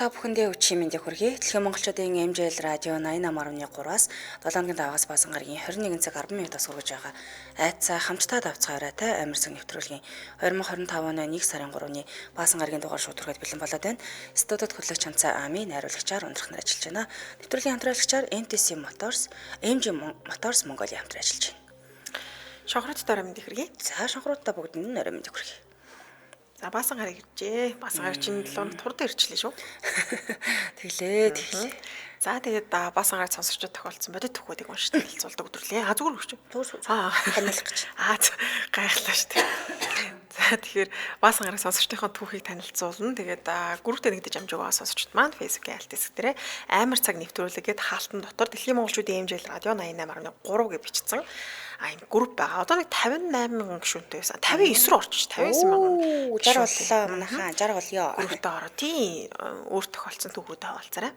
Та бүхэндээ өчигдөр мэндийг хүргэе. Дэлхийн монголчуудын MJL радио 88.3-аас 7-5-аас баасан гарагийн 21 цаг 10 минутаас хүргэж байгаа. Айцаа хамтдаа давцгаараатай амарсан нэвтрүүлгийн 2025 оны 1 сарын 3-ны баасан гарагийн дугаар шууд түргээд бэлэн болоод байна. Студиуд хөтлөгч Чанцаа Ами найруулагчаар ундрах нар ажиллаж байна. Нэвтрүүлгийн хамтраалагчаар NTC Motors, MG Motors Mongolia хамтран ажиллаж байна. Шонхруудтай мэндийг хүргэе. За шонхруудтай бүгд нь мэндийг хүргэе. За баасан гараг иржээ. Баасан гараг чинь 7 хоног турдаа ирчлээ шүү. Тэглээ. За тэгээд баасан гараг сонсогчдод тохиолдсон бодит төхөөдийг уншиж танилцуулдаг өдрөлээ. Зүгээр өгч. Таниулах гэж. Гайхалтай шүү дээ. За тэгэхээр баасан гараг сонсогчдынхаа түүхийг танилцуулна. Тэгээд групптэй нэгдэж амжиг байгаа сонсогчд маань Facebook-ийн алт хэсэг дээрээ амар цаг нэвтрүүлгээд хаалтан дотор Дэлхийн монголчуудын MJL радио 88.3 гэж бичсэн. Энэ групп байгаа. Одоо нэг 58 мянган гишүүнтэй байсан. 59 рүү орчих. 59 мянган. 60 боллоо манайхаа 60 болёо. Групптэй ороо. Тийм өөр тохиолдсон түүхүүдэд хаваалцаарай.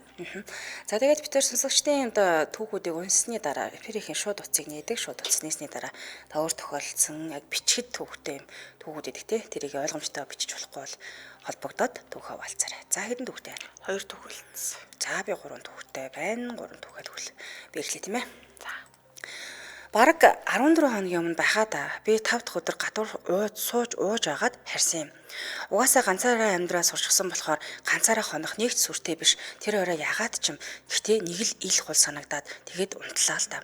За тэгээд бид төр сонсогчдын одоо түүхүүдийг унссны дараа эфирийн шууд утсыг нээдэг. Шууд утаснысны дараа та өөр тохиолдсон яг бичгэд түүхтэй юм түүхүүд идэх те тэрийг ойлгомжтой бичиж болохгүй бол холбогдоод түүх хаваалцаарай. За хэдэн түүхтэй байна? 2 түүх үлдсэн. За би 3 түүхтэй байна. 3 түүхэд хөл би эхлэе тийм ээ. За. Бараг 14 хоногийн өмнө байхад би 5 дахь өдөр гадуур сууж агаад харсан юм. Угаасаа ганцаараа амьдраа сурчсан болохоор ганцаараа хонох нэгт сүртэй биш. Тэр орой ягаад ч юм гэхдээ нэг л ил хул санагдаад тэгээд унтлаа л та.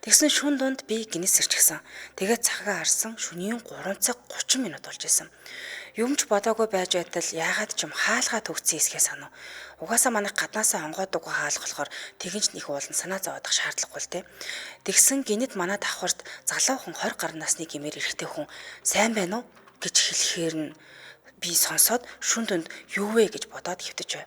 Тэгсэн шүн дунд би гинэс сэрчгсэн. Тэгээд цагаа харсан шөнийн 3 цаг 30 минут болж исэн. Юмч бодоогүй байж байтал яагаад ч юм хаалгаа төгцсөн эсхээ санав. Угаасаа манайх гаднаасаа онгоодог хаалх болохоор тэгэнч нэг уулан санаа зовоодох шаардлагагүй л те. Тэгсэн гинэд манай давхарт залуухан 20 гаруй насны гэмээр эрэгтэй хүн сайн байна уу гэж хэлэхээр нь би сонсоод шүн дунд юу вэ гэж бодоод хэвтэж бай.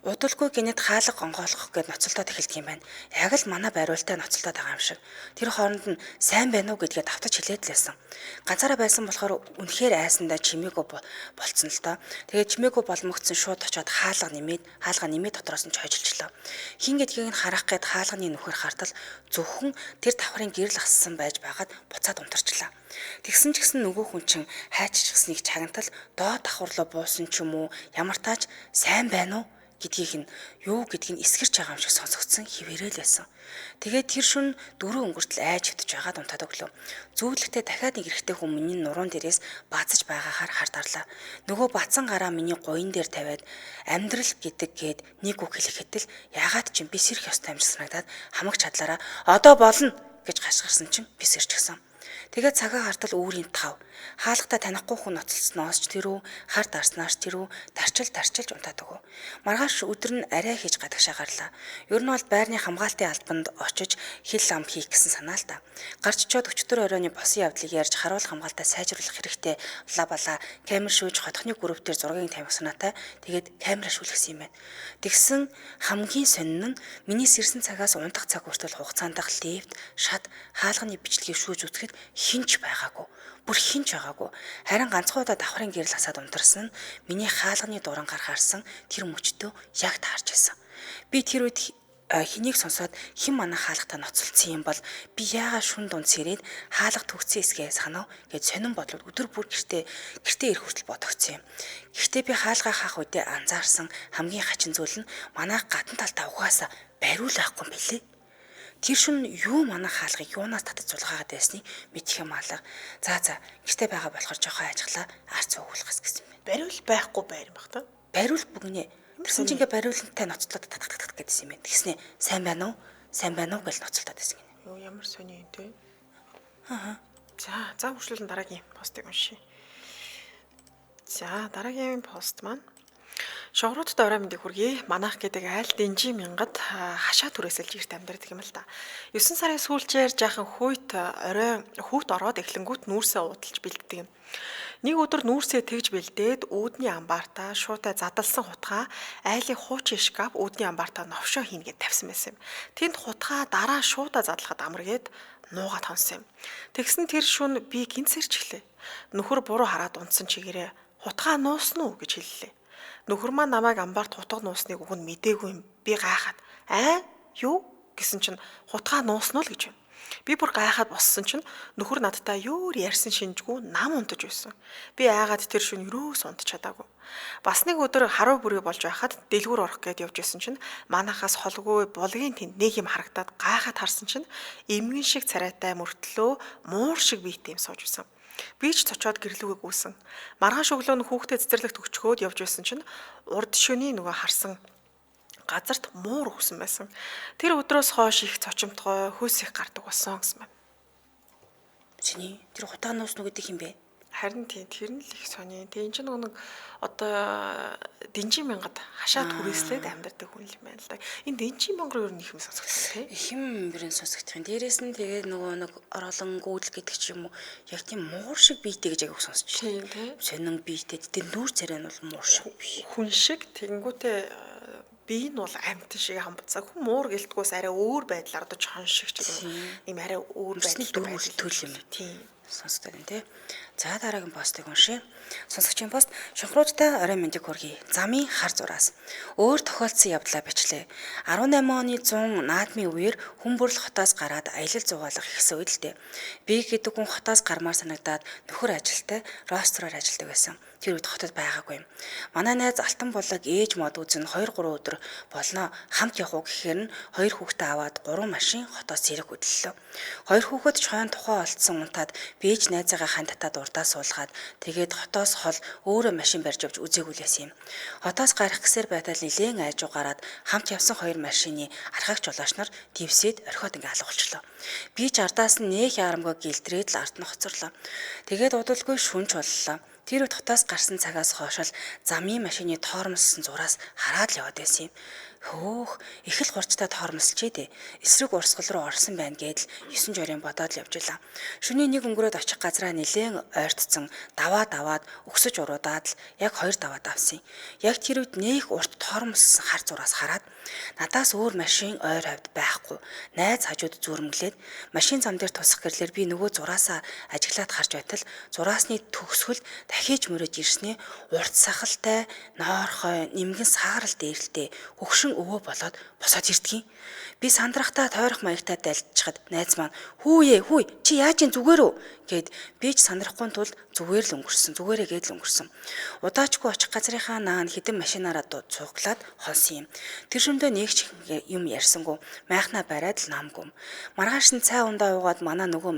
Удалгүй гинэд хаалга онгоолгох гэд ноцолдоод эхэлдэг юм байна. Яг л манай бариултай ноцолдоод байгаа юм шиг. Тэр хооронд нь сайн байна уу гэдгээ давтаж хэлээд лээсэн. Ганцаараа байсан болохоор үнэхээр айсандаа чимээгүй болцсон л доо. Тэгээд чимээгүй боломгдсон шууд очиод хаалга нэмээд дотроос нь чойжилчлаа. Хин гэдгийг нь харах гээд хаалганы нүхэр хартал зөвхөн тэр давхрын гэрэл ассан байж байгаад буцаад унтарчлаа. Тэгсэн ч гэсэн нөгөө хүн чинь хайччихсныг чагнатал доод давхарлоо буусан ч юм уу ямар тааж сайн байна уу гэдгийг нь юу гэдгийг нь эсгэрч байгаа юм шиг сонсогдсон хിവэрэл байсан. Тэгээд тэр шүн 4 өнгөртөл айж хөвтөж байгаад унтаад өглөө. Зүүдлэгтээ дахиад нэг эрэгтэй хүн миний нуруунд дээрээс базаж байгаагаар харж арлаа. Нөгөө бацсан гараа миний гуйн дээр тавиад амьдрал гэдэг гээд нэг үг хэлэхэд л ягаад ч юм би сэрх ёстой юм шиг санагдаад хамаг чадлаараа одоо болно гэж гашгирсан чинь би сэрчгсэн. Тэгээд цагаа хартал үүрийн 5. Хаалгатай танихгүй хүн ноцолцсноос ч тэрүү, хар дарснаас тэрүү, тарчилж унтаад өгөө. Маргааш өдөр нь арай хийж гадагшаа гарлаа. Ер нь бол байрны хамгаалтын албанд очиж хил ам хийх гэсэн санаа л та. Гарч чод өчтөр оройны босон явдлыг ярьж харуул хамгаалтаа сайжруулах хэрэгтэй бала камер шүүж хотхны групп дээр зургийг тавих санаатай тэгээд камера шүүлгэсэн юм байна. Тэгсэн хамгийн сонин нь миний сэрсэн цагаас унтах цаг хүртэл хугацаанд лифт, шат, хаалганы бичлэгийг шүүж үзэхэд хинч байгаагүй. Бүр хинч байгаагүй. Харин ганцхан удаа давхрын гэрэл асаад унтарсан нь миний хаалганы дуран гарахаарсан тэр мөчтөө яг таарч байсан. Би тэр үед хэнийг сонсоод хэн манай хаалгатай ноцолцсон юм бол би яагаад шүн дунд сэрээд хаалга төгцсөн эсгээ санав гэж сонин бодлоод өдөр бүр гэртээ ирэх хүртэл бодогцсон юм. Гэхдээ би хаалгаа хаах үедээ анзаарсан хамгийн хачин зүйл нь манай гадна талдаа угаасаа бариул байхгүй юм билээ. Тэр шүн юу манай хаалгыг юунаас татаж зулгаагаад байсныг мэдэх юм алга. За гэртээ байгаа болохоор жоохон ажиглаа арц уугуулгас гэсэн юм. Бариул байхгүй байр юм бах та. Бариул бүгнээ. Тэрсэн чинь ингээ бариулантай ноцлоод татах гэдсэн юм байна. Тэгснэ сайн байна уу? Сайн байна уу гэж ноцолдоод байсан гинэ. Юу ямар сони юм те. За хүршлэн дараагийн постыг уншия. За дараагийн пост маань Шогруудтай орой мэндийг хүргэе. Манайх гэдэг айл дэнжи мянгад хашаа түрээсэлж ирт амьдардаг юм л да. 9 сарын сүүлчээр жаахан хүүт ороод эхлэнгүүт нүүрсээ уудалж бэлддэг юм. Нэг өдөр нүүрсээ тэгж бэлдээд үүдний амбаартаа шуутай задалсан хутгаа айлын хуучин шкаф үүдний амбаартаа новшоо хийнгээд тавьсан байсан юм. Тэнд хутгаа дараа шуутай задлахад амаргээд нуугаад хонсон юм. Тэгсэн тэр шүн би гинцэрч эхлэв. Нөхөр буруу хараад унтсан чигээрээ хутгаа нуусан уу гэж хэллээ. Нөхөр маань намайг амбарт хутга нуусныг уг нь мдээгүй юм. Би гайхаад юу гэсэн чинь хутгаа нуусан уу л гэж байна. Би бүр гайхаад боссон чинь нөхөр надтай ёор ярьсан шинжгүй нам унтаж байсан. Би айгаад тэр шөнө юрөөс унтч чадаагүй. Бас нэг өдөр харуу бүрий болж байхад дэлгүүр орох гээд явж исэн чинь манахаас холгүй булгийн тэнд нэг юм харагдаад гайхаад харсан чинь эмгэн шиг царайтай мөртлөө муур шиг биетэй юм сууж исэн. Би ч цочоод гэрлүүгээ гүйсэн. Маргааш өглөө нь хүүхдэд цэцэрлэгт өчгөөд явж байсан чинь урд шөний нөгөө харсан газарт муур өгсөн байсан. Тэр өдрөөс хойш их цочимтгой, хөөс их гардаг болсон гэсэн байна. Чиний тэр хутаанаас нүгэдэг юм бэ? Харин тийм тэр нь л их сони. Тэгээ энэ ч нэг одоо Дэнжин мянгад хашаад хүрээслээд амьдардаг хүн юм байна л да. Энэ Дэнжин мянгад юу нэг юм сонсогдсон тийм. Ихэм бүрэн сонсогдох юм. Дээрээс нь тэгээ нөгөө нэг орлон гүйдэл гэдэг ч юм уу яг тийм муур шиг биетэй гэж агай сонсож Тийм байна. тийм. Сонин биетэй. Тэгээ нүүр царай нь бол муур шиг биш. Хүн шиг тэгэнгүүтээ бие нь бол амьтан шиг хамбацаа. Хүн муур гэлтгөөс арай өөр байдлаар одоо чон шиг ч юм арай өөр байдлаар төл юм. Тийм. Сонсдог юм тий. За дараагийн постыг уншия. Сонсогчийн пост шунхруудтай орой мэндийг хүргэе. Замын хар зураас. Өөр тохиолдсон явдлаа бичлээ. 18 оны 100 наадмын үеэр хүн бүрл хотоос гараад аялал зугаалах ихсэн үед л дээ. Би гэдэг хүн хотоос гармаар санагдаад нөхөр ажилтай рестороор ажилладаг байсан. Тэр үед хотод байгаагүй юм. Манай найз алтан булаг ээж мод үзэн 2-3 өдөр болно хамт явах уу гэхээр нь 2 хүүхдээ аваад 3 машин хотоос зэрэг хөдлөлөө. 2 хүүхэд ч хойно тухай олдсон унтаад бийж найзаагаа хандтаад урдаа суулгаад тэгээд хотоос хол өөрөө машин барьж авч үзээгүүлээс юм. Хотоос гарах гэсээр байтал нилээн айжуу гараад хамт явсан 2 машины архагч жолооч нар дивсэд орхиод ингээ алга болчлоо. Би ч ардаас нь нээх ярамгаа гэлтрээд л ард нь хоцорлоо. Тэгээд удалгүй шүнж боллоо. Тэр үед хотоос гарсан цагаас хойш л замын машины тоормолсон зураас хараад л яваад байсан юм. Хөөх, их л хурцтай тоормолсчээ дээ. Эсрэг урсгал руу орсон байна гэдэл 9 жорийн бодоод л явж илаа. Шөнийн нэг өнгөрөөд очих газраа нилээн ойртцсан даваад өксөж уруудаад л яг 2 даваад авсан. Яг тэр үед нээх урт тоормолсон хар зураас хараад надаас өөр машин ойр хавьд байхгүй. Найз хажууд зүрмглээд машин зам дээр тусах гэрлэр би нөгөө зураасаа ажиглаад харж байтал зураасны төгсгөл дахиж мөрөж ирснээ урт сахалтай ноорхой нэмгэн саарал дээрэлтэй хөгшин өвөө болоод босоод ирдгийн. Би сандрахтаа тойрох маягтаа дайлчхад найз маань "Хүүе, чи яаж ин зүгээр үү?" гэд би ч сандрахгүй тул зүгээр л зүгээрээ гээд л өнгөрсөн. Удаачгүй очих газрынхаа наан хідэн машинаараа цуглаад холсон юм. Тэр шөндөө нэг ч юм ярьсангүй майхнаа бариад л намгүй. Маргааш нь цай ундаа уугаад манай нөгөө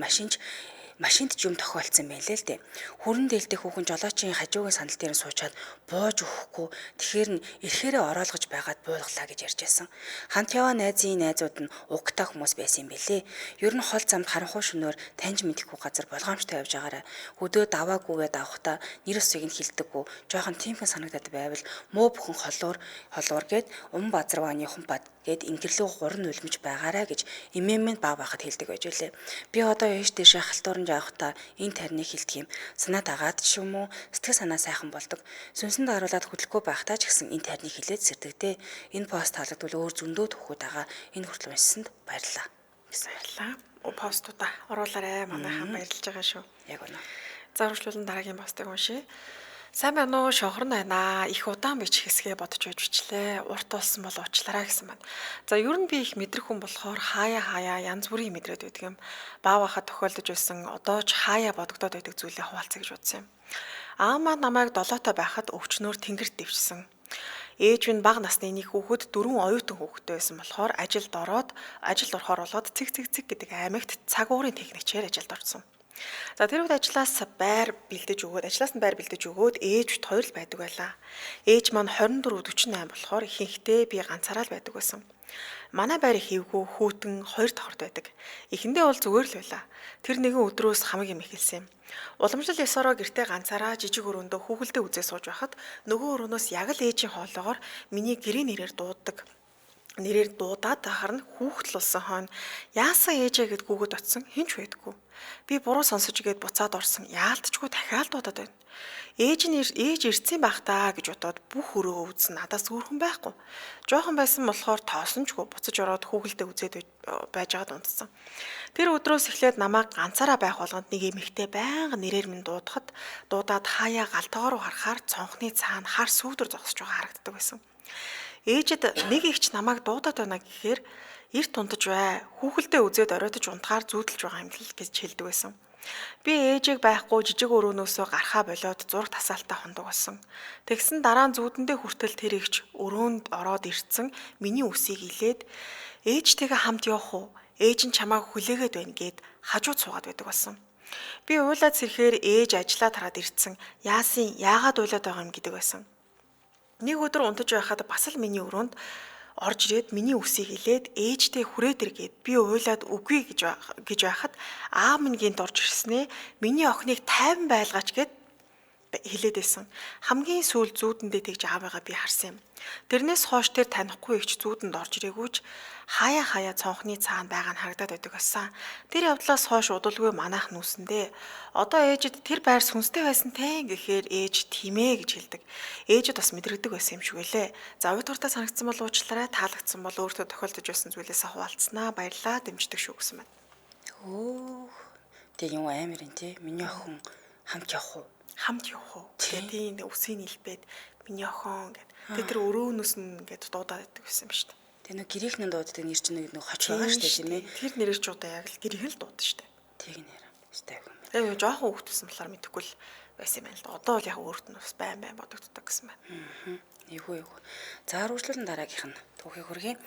машинд ч юм тохиолдсон байлээ л дээ. Хүрэн дээлтэй хүүхэн жолоочийн хажуугийн сандал дээр нь суучаад бууж өгөхгүй тэгэхээр нь эрхээрээ ороолгож байгаад буулгалаа гэж ярьж байсан. Хамт яваа найзууд нь угтаа хүмүүс байсан юм бэлээ. Ер нь хол замд харанхуй шөнөөр таньж мэдэхгүй газар болгоомжтой явж байгаараа хөдөө даваагүйгээд авахта нэр усыг нь хилдэггүй жоохон тиймхэн санагдаад байвал муу бүхэн холуур гэд базарвааны хумпад гэд ингэрлүү 3 нулимж байгаараа гэж имэмэнд баг байхад хэлдэг байж үлээ. Би одоо яаш дэшээ халтуурн явахдаа энэ тарныг хилдэг юм. Санаа дагаад ч юм уу сэтгэл санаа сайхан болдог. Сүнсэнд харуулад хөдлөхгүй байхдаа ч гэсэн энэ тарныг хилээд сэрдэгтэй. Энэ пост таалагдвал өөр зөндөө төхүүд байгаа. Энэ хүртэл уншсанд баярлалаа. Баярлалаа. Постуудаа оруулаарай. Манайхан баярлж байгаа шүү. Яг үнэ. За үргэлжлүүлэн дараагийн постыг уншия. Сайн байна уу? Шохор найнаа. Их удаан бичих хэсгээ бодож байж бичлээ. Урт болсон бол уучлаарай гэсэн байна. За ер нь би их мэдрэх хүн болохоор хаяа янз бүрийн мэдрээд байдаг юм. Баавахад тохиолдож байсан одоо ч хаяа бодогдоод байдаг зүйлээ хуваалцъя гэж бодсон юм. Аамаа намайг 7-той байхад өвчнөөр тэнгэрт дэвчсэн. Ээж минь бага насны нэг хүүхэд 4 оюутан хүүхэдтэй байсан болохоор ажилд орохоор болоод цэг гэдэг аймагт цаг уурын техникчээр ажилд орсон. За тэр үед ажлаас нь байр бэлдэж өгөөд ээж хоёр л байдаг байлаа. Ээж маань 24-48 болохоор ихэнхдээ би ганцаараа л байдаг байсан. Манай байр хийвгүй хүүтэн 2 тохорд байдаг. Эхэндээ бол зүгээр л байлаа. Тэр нэгэн өдрөөс хамаг юм эхэлсэн юм. Уламжлал ёсороо гэртээ ганцаараа жижиг өрөөндөө хүүхэлдээ үзээ сууж байхад нөгөө өрөөнөөс яг л ээжийн хоолоогоор миний гэрээ нэрээр дуудаад харна хүүхдэл болсон хойно яасан ээжээ гэд гүгэд очсон хинч байдаггүй. Би буруу сонсож игээд буцаад орсон. Яалтчгүй дахиад дуудаад байна. Ээж ирсэн байх таа гэж бодоод бүх өрөө үзсэн надаас өөрхөн байхгүй. Жохон байсан болохоор тоосончгүй буцаж ороод хүүхэлдээ үзээд байж байгаад унтсан. Тэр өдрөөс эхлээд намайг ганцаараа байх болгонд нэг эмэгтэй байнга нэрээр минь дуудаад хаяа галтгоор харахаар цонхны цаана хар сүүдэр зогсож байгаа харагддаг байсан. Ээжэд нэг ихч намайг дуудаад байна гэхээр эрт унтаж бай. Хүүхэлдээ үзээд оройтож унтахаар зүүдэлж байгаа юм л гэж хэлдэг байсан. Би ээжийг байхгүй жижиг өрөөнөөсөө гарахаа болоод зураг тасаалтаа хундаг болсон. Тэгсэн дараа нь зүүдэндээ хүртэл тэр ихч өрөөнд ороод ирцэн миний үсийг илээд ээжтэйгээ хамт явах уу? Ээж нь чамааг хүлээгээд байна гэд хажууд суугаад байдаг болсон. Би уйлаад сэрхээр ээж ажлаа тараад ирцэн яагаад уйлаад байгаа юм гэдэг байсан. Нэг өдөр унтаж байхад бас л миний өрөөнд орж ирээд миний үсийг илээд ээжтэй хүрээд иргээд би уйлаад үгүй гэж байхад аав минь гинт орж ирснээ миний охиныг тайван байлгаач гэд хэлээд байсан. Хамгийн сүүл зүүдэндээ тэгж аавыгаа би харсан юм. Тэрнээс хойш тэр танихгүй ихч зүүдэнд орж ирээгүйч хаяа цонхны цаана байгаа нь харагдаад байдаг байсан. Тэр явдлаас хойш удалгүй манайх нүүсэндээ одоо ээжэд тэр байр сүнстэй байсан те гэхээр ээж тийм ээ гэж хэлдэг. Ээжэд бас мэдрэгдэг байсан юм шиг үлээ. За уйдгартай санагдсан бол уучлаарай, таалагдсан бол өөртөө тохиолдож байсан зүйлээсээ хуваалцсанаа баярлалаа дэмждэг шүү гэсэн байна. Өөх. Тэг юм амар юм тий. Миний охин хамт явах уу? Хамт явах уу? Тэгээд тийм үсийг нэлбээд миний охин гэд. Тэгээд тэр өрөөнөөс нь ингээд дуудаад байдаг байсан юм шүү дээ. Тэг нэг гэрийнхэн дууддаг нэр чинь нэг хоч байгаа шүү дээ тийм ээ. Тэр нэрээр ч удаа яг л гэрийнхэн л дуудсан шүү дээ. Тэг нэр. Өстэй юм. Тэгээд жоохон хүүхдсэн болохоор мэдэхгүй л байсан юм байна л да. Одоо бол яг өөрт нь бас байн бодогддог гэсэн байна. Эйгүү. За үргэлжлүүлэн дараагийнх нь түүхийг хүргэе.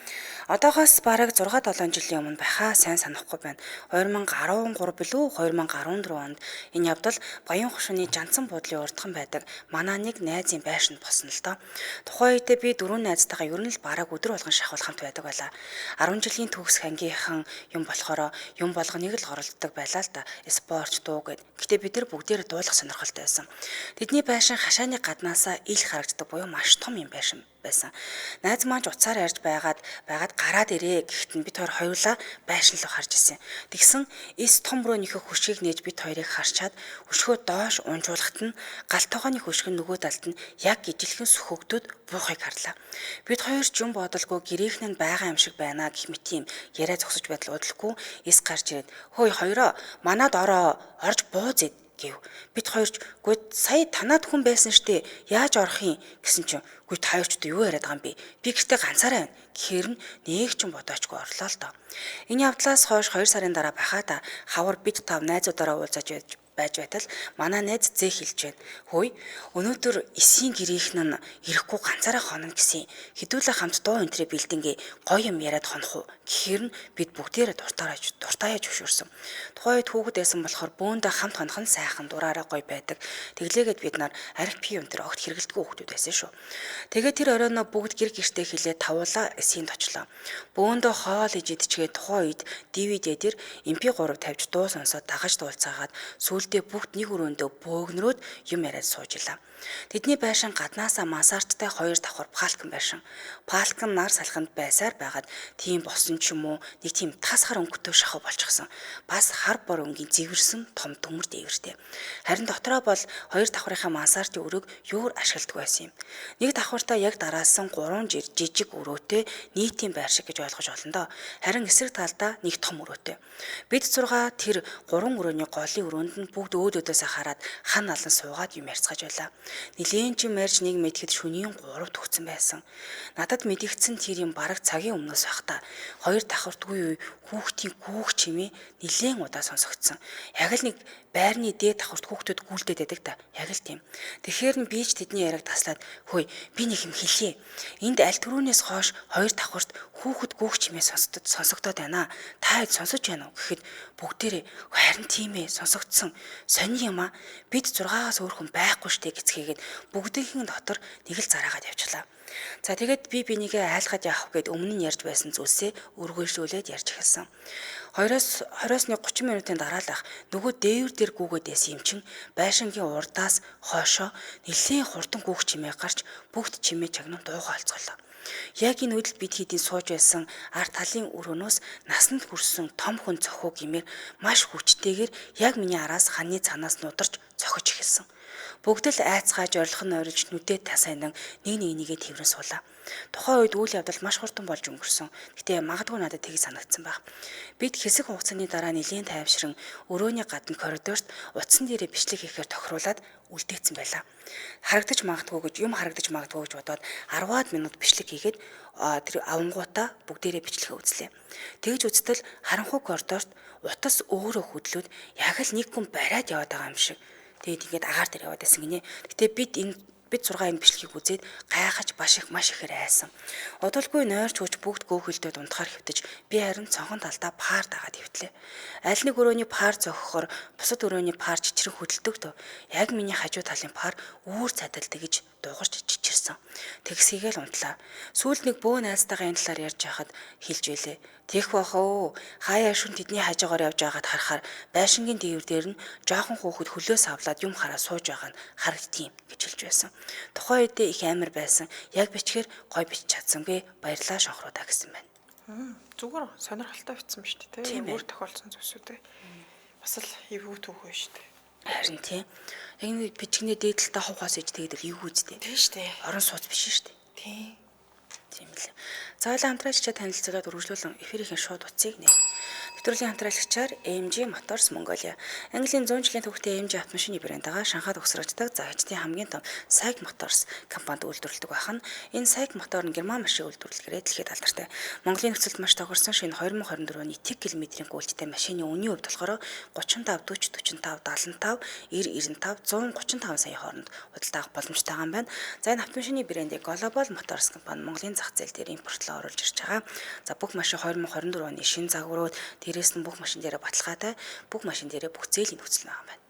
Одоогоос бараг 6-7 жилийн өмнө байхаа сайн санахгүй байна. 2013 билүү 2014 онд энэ явдал Баян хушууны Жанцсан буудлын урдхан байдаг манай нэг найзын байшинд болсон л доо. Тухайн үедээ би 4 найзтайгаа ер нь л бараг өдөр болгон шахвал хамт байдаг байлаа. 10 жилийн төгс хангийнхан юм болохоор юм болгоныг л оролддог байлаа л да. Спорт дуу гэд. Гэтэ бид нар бүгдээр дуулах сонирхолтой байсан. Тэдний байшин хашааны гаднаасаа ил харагддаг буюу маш том юм байшин байсан. Найз маань уцаар ярьж байгаад гараад ирээ гэхэд нь бид хоёулаа байшин руу харж исэн. Тэгсэн эс том руу нөхөх хөшгийг нээж бид хоёрыг харчаад хөшгөө доош унжуулахад нь галт тогооны хөшг нь нөгөө талд нь яг ижилхэн сөхөгдөд буухыг харлаа. Бид хоёр ч юм бодолгүй гэрийнхэн нь байгаа юм шиг байна гэх мэт юм яриа зогсож байдал удалгүй эс гарч ирээд хөөе хоёроо манад орж бууз гэв. Бид хоёрч гүйд сая танаад хүн байсан штэ яаж орох юм гэсэн чинь гүйд таавчд юу яриад байгаа юм бэ? Би гэртээ ганцаараа байна. Гэхээр нэг ч юм бодоочгүй орлоо л доо. Энэ явдлаас хойш 2 сарын дараа бахаада хавар бид тав найзуудаараа уулзаж байж байтал манай найз зээ хэлж байна. Хөөе өнөөдөр эсийн гэрийнхэн нь ирэхгүй ганцаараа хонно гэсэн хэдүүлээ хамт дуу энтрээ бэлдэнгээ гоё юм яриад хонох уу гэхээр нь бид бүгдээрээ дуртаяа зөвшөөрсөн. Тухайн үед хүүхэд байсан болохоор бөөндөө хамт хонох нь сайхан дураараа гоё байдаг. Тэглээгээд бид нар арх пи өнтер огт хэрэгэлдэггүй хүүхдүүд байсан шүү. Тэгээд тэр оройноо бүгд гэр гэртээ хилээ тавуулаа эсийн очлоо. Бөөндөө хоол иж идчихээ тухайн үед DVD дээр MP3 тавьж дуу сонсоод дагаж дуулцаагаад сүүлдээ бүгд нэг өрөөндөө бөөгнөрөөд юм яриад суужилаа. Тэдний байшин гаднаасаа мансарттай 2 давхар палкан байшин. Палкан нар салханд байсаар байгаад тийм босон ч юм уу нэг тийм тасхар өнгөтэй шахав болчихсон. Бас хар бор өнгийн зэвэрсэн том төмөр дээвэртэй. Харин дотроо бол 2 давхрынхаа мансартын өрөөг юур ашигладаг байсан юм. Нэг давхартаа яг дараалсан 3 жижиг өрөөтэй нийтийн байр шиг гэж ойлгож олно доо. Харин эсрэг талдаа нэг том өрөөтэй. Бид 6 тэр 3 өрөөний голын өрөөнд нь бүгд өөдөөдөөсөө хараад хан алан суугаад юм ярьцгааж байлаа. Нилийн ч марж нэг мэдэхэд шөнийн 3 төгсөн байсан. Надад мэдэгдсэн тэр юм бараг цагийн өмнөөс байхдаа 2 давхартгүй хүүхдийн гүүх чимээ нилийн удаа сонсогдсон. Яг л нэг байрны дээд давхарт хүүхдүүд гүйлдээд байдаг да. Яг л тийм. Тэгэхээр нь би ч тэдний яриаг таслаад хөөе би нэг юм хэлье. Энд аль түрүүнээс хойш 2 давхарт хүүхэд гүүх чимээ сонсогдоод байна. Та хэд сонсож байна уу гэхэд бүгдээрээ харин тийм ээ сонсогдсон. Сони юм аа. Бид 6-аас өөр хүн байхгүй штэ гэцгээгээд бүгдийнхэн дотор нэг л зараагаад явчлаа. За тэгээд би бинийгээ айлгаад явах гэд өмнө нь ярьж байсан зүйлсээ өргөжлүүлээд ярьж эхэлсэн. 20-оос 30 минутын дараа л ах нөгөө дээвэр дээр гүгээд байсан юм чин байшингийн урдаас хойшоо нэлийн хурдан гүөх чимээ гарч бүгд чимээ чагнан дуугаа олцголоо. Яг энэ үед бид хэдийн сууж байсан арт талын өрөөнөөс насанд хүрсэн том хүн цохоо гэмээр маш хүчтэйгээр яг миний араас ханы цанаас нударч цохиж эхэлсэн. Бүгд л айцгааж орилхон ойролж нүдээ тасайнан нэгээ тэрвэн суулаа. Тухайн үед үйл явдал маш хурдан болж өнгөрсөн. Гэтэ магадгүй надад тгий санагдсан баг. Бид хэсэг хугацааны дараа нэлийн тайвшран өрөөний гадна коридорт утсан дээрээ бичлэг хийхээр тохируулаад үлдээсэн байлаа. Харагдаж магадгүй гэж бодоод 10-аад минут бичлэг хийгээд тэр авангуудаа бүгдээрээ бичлэгээ үзлээ. Тэгж үзтэл харанхуй коридорт утас өөрөө хөдлөөд яг л нэг хүн бариад яваад байгаа юм шиг. Тэгээд ингээд агаар дээр яваад байсан гинэ. Гэтэ бид 6 энэ бичлэгийг үзээд гайхаж маш ихээр айсан. Удалгүй нойрч хүч бүгд гөөхөлдөөд унтахаар хөвтөж би харин цонхон талдаа паар дагаад хөвтлээ. Аль нэг өрөөний паар зогхохоор бусад өрөөний паар чичрэн хөдөлдөг. Яг миний хажуу талын паар үүр цадалдаг гэж дуурч чичирсэн. Тэгсийгээл унтлаа. Сүүлд нэг бөө найзтайгаа энэ талаар ярьж байхад хэлж байлээ. Тех бах оо хаяа шүн тэдний хажуугаар явж байгаад харахаар байшингийн дээвэр дээр нь жоохон хүүхэд хөлөөс авлаад юм хараа сууж байгаа нь харагдтiin гэж хэлж байсан. Тухайн үедээ их амар байсан. Яг бичгээр гой бич чадсангүй баярлаа шонхруудаа гэсэн байна. Зүгээр сонирхолтой бичсэн шүү дээ тийм өөр тохиолдсон зүйлсүүд ээ. Бас л эвгүй түүхөө шүү дээ. Харин тийм. Яг нэг бичгнээ дээдэлтэй хувхаас иж тэгээд эвгүй үстэй. Тийм шүү дээ. Орон сууц биш шүү дээ. Тийм. Тийм л. Заалаа хамтраалагчаа танилцуулаад үргэлжлүүлэн эфирийн шууд утсыг нэ. Нэвтрүүлгийн хамтраалагчаар AMG Motors Mongolia. Английн 100 жилийн түүхтэй AMG автомашины брэндага Шанхайд угсрагддаг загчдын хамгийн том SAIC Motors компанид үйлдвэрлэдэг байх нь энэ SAIC мотор нь герман машин үйлдвэрлэлээр дэлхийд алдартай. Монголын нөхцөлд маш тохирсон шинэ 2024 оны 10 км-ийн гүйлттэй машины үнийн хувьд болохоор 35 40 45 75 90 95 135 сая хооронд худалдаа авах боломжтой байгаа юм байна. За энэ автомашины брэндийг Global Motors компани Монголын зах зээл дээр импортлоо оруулж ирж байгаа. За бүх машин 2024 оны шинэ загварууд дээрээс нь бүх машин дээрээ баталгаатай бүх машин дээрээ бүх зээлийн нөхцөл байгаа юм байна.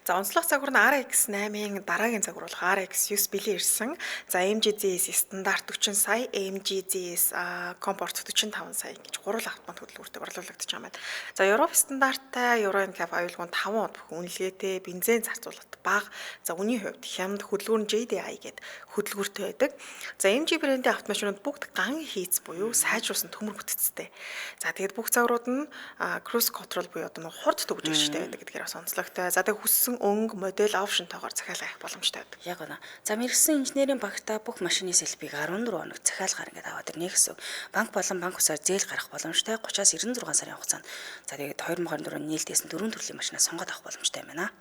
За онцлог загвар нь RX 8-ын дараагийн загвар болох RX 9 бэлэн ирсэн. За AMG ZS стандарт 40 сая, AMG ZS комфорт 45 сая гэж гурван автомат хөдөлгөөртэй борлуулагдаж байгаа юм байна. За Европ стандарттай Euro NCAP аюулгуун 5 он бүх үнэлгээтэй бензин зарцуулалт бага. За үнийн хувьд хямд хөдөлгүүр нь JDI гэдэг хөдөлгөөртэй байдаг. За AMG брендийн автомашинууд бүгд ган хийц буюу сайжруулсан төмөр бүтцтэй. За тэгээд бүх загварууд нь cruise control буюу одоо хурд төгжигчтэй байдаг гэдгээр бас онцлог. За тэг хүссэн өнгө модель опшнтойгоор захиалга авах боломжтой байдаг. Яг байна. За мэрэгсэн инженерийн багтаа бүх машины селфиг 14 хоног захиалгаар ингээд аваад ирнэ гэсэн. Банк болон банк усаар зээл гарах боломжтой 30-аас 96 сарын хугацаанд. За тэгээд 2024 оны нийлдээс нь 4 төрлийн машинаа сонгоод авах боломжтой юм байна.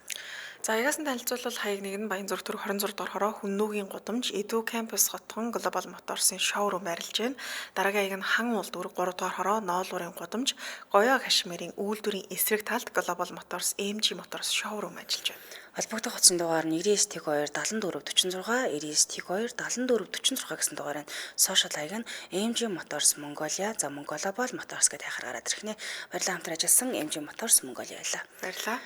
За ягаас нь танилцуулбал хаяг нэг нь Баянзүрх төрх 26 дугаар хороо Хүннүүгийн гудамж Edu Campus хотгон Global Motors-ын шоурум байрлаж байна. Дараагийн хаяг нь Хан улдүр 3 дугаар хороо Ноолуурын гудамж Гоёо Кашмирын үйлдвэрийн эсрэг талд Global Motors AMG Motors шоурум ажиллаж байна. Холбогдох утасны дугаар нь 99T2 7446 99T2 7446 гэсэн дугаараар сошиал хаяг нь AMG Motors Mongolia за Global Motors гэдэг хайхаар гараад ирэх нэ. Баярлалаа хамтран ажилласан AMG Motors Mongolia байлаа. Баярлалаа.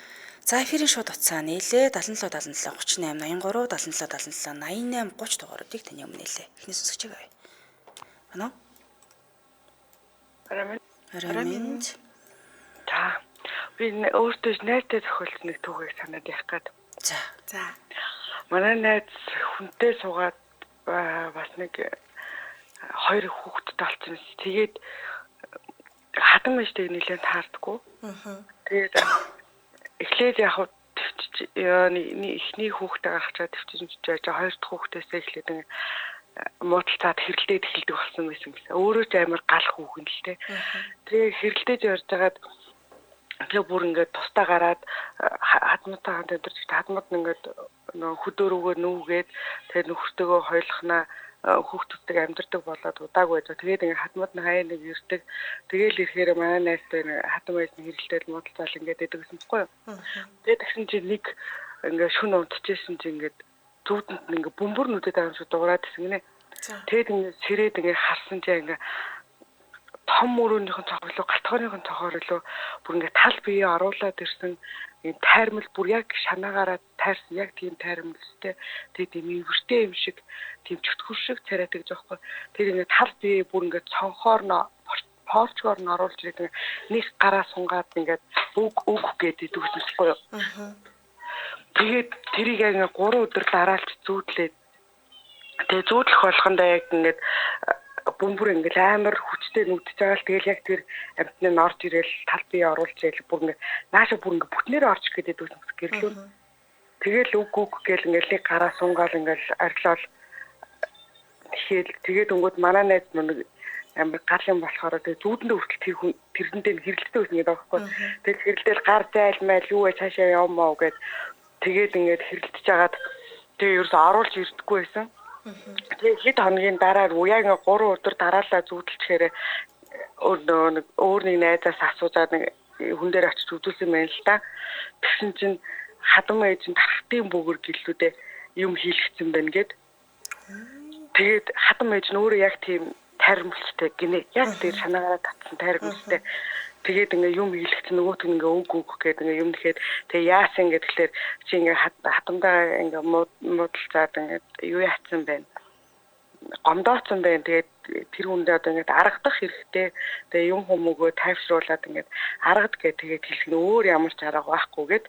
За эфирийн шууд утсаа нээлээ 77 77 38 83 77 77 88 30 дугааруудыг таны өмнө нээлээ. Эхний сонсогчийг авъя. Ано? Арамин. За би өөртөө найзтай тохиолдсон нэг түүхийг санаад явах гээд. За. Манай найз хүнтэй суугаад бас нэг 2 хүүхэдтэй болсон. Тэгээд хатан мэжтэйг нэлээд таардаггүй. Тэгээд эхлээд яг эхний хүүхдээ гаргачаад төвчж байж хоёр дахь хүүхдээсээ эхлээд муудалцаад хэрэлдээд эхэлдэг болсон байсан гэсэн. Өөрөө ч амар галах хүүхэн л те. Тэгээ хэрэлдэж явж байгаад тэгээ бүр ингээд тустаа гараад хадматаа өдөрч хадмат ингээд хөдөр рүүгээ нүүгээд тэгээ нөхөртөөгөө хойлохнаа хүүхдүүдтэй амьдардаг болоод удааг байж. Тэгээд ингээд хадмат нь хаяа нэг ирдэг. Тэгээл ирэхээр манай найзтай хатан байж хэрэлдээд муудалцаал ингээд идэг гэсэн байхгүй юу. Тэгээд тэгсэн чинь нэг ингээд шүн унтчихсэн чинь ингээд зүудэнд нь ингээд бөмбөр нүдэд аамшиг дуурайд гэсэн гинэ. Тэгээд ингээд сэрээд ингээд харсан чинь ингээд том өрөөнийхэн цохирлоо галтгооныхон цохирлоо бүр ингээд тал бие оруулаад ирсэн энэ тайрмал бүр яг шанаагаараа тайрсан яг тийм тайрмалстэй тэгээд тийм өвөртэй юм шиг тийм чөтгөр шиг царайд гэж аахгүй тэр ингээд тал бие бүр ингээд цонхоор нь порчгоор нь оруулж ирээд нэг гараа сунгаад ингээд үг гэдэг үгсэхгүй юу. Тэгээд тэрийг ингээд 3 өдөр дараалж зүүдлээд тэгээд зүүдлэх болгондоо яг ингээд бөмбөр ингээл амар хүчтэй нүдж байгаа л тэгэл яг тэр амтны нь орж ирэл тал бие оруулж ирэл бүр ингээ нааша бүр ингээ бүтнээр орж гэдэг үгс гэрлүүн. Тэгэл үг гэл ингээл нэг гараа сунгаал ингээл арилал тэгээд өнгөд манай найз нэг амар гал юм болохоор тэгээд зүүдэндээ хүртэл тэрнтэй хэрэлдэж байсан гэдэг байхгүй. Тэгээд хэрэлдэл гар зайлмайл юу вэ цаашаа явмаа гэд тэгээд ингээд хэрэлдэж агаад тэгээд ерөөс оруулж ирдэггүй байсан. Тэгээд хэд хоногийн дараа яг 3 өдөр дараалал зүүдэлчихээр өөр нэг найзаас асуужаад нэг хүн дээр очиж үзүүлсэн байна л та. Тэгсэн чинь хадам ээж нь тархтын бүгэр гэлүүдээ юм хийлгэсэн байна гэд. Тэгээд хадам ээж нь өөрөө яг тийм тайрамлжтай гинэ. Яг тэр санаагаараа татсан тайрамлжтай. Тэгээд ингээ юм хийлгэсэн нөгөөт нь ингээ үг гээд ингээ юм нэхэд тэгээ яасан ингээ тэгэхээр чи ингээ хатамдаа ингээ муудалцаад ингээ юу яатсан байна. Гомдооцсон байна. Тэгээд тэр хүндээ одоо ингээ аргадах хэрэгтэй. Тэгээ юм хүмүүгөө тайвшруулад ингээ аргад гээд тэгээд хэлэх нь өөр ямар ч арга байхгүй гээд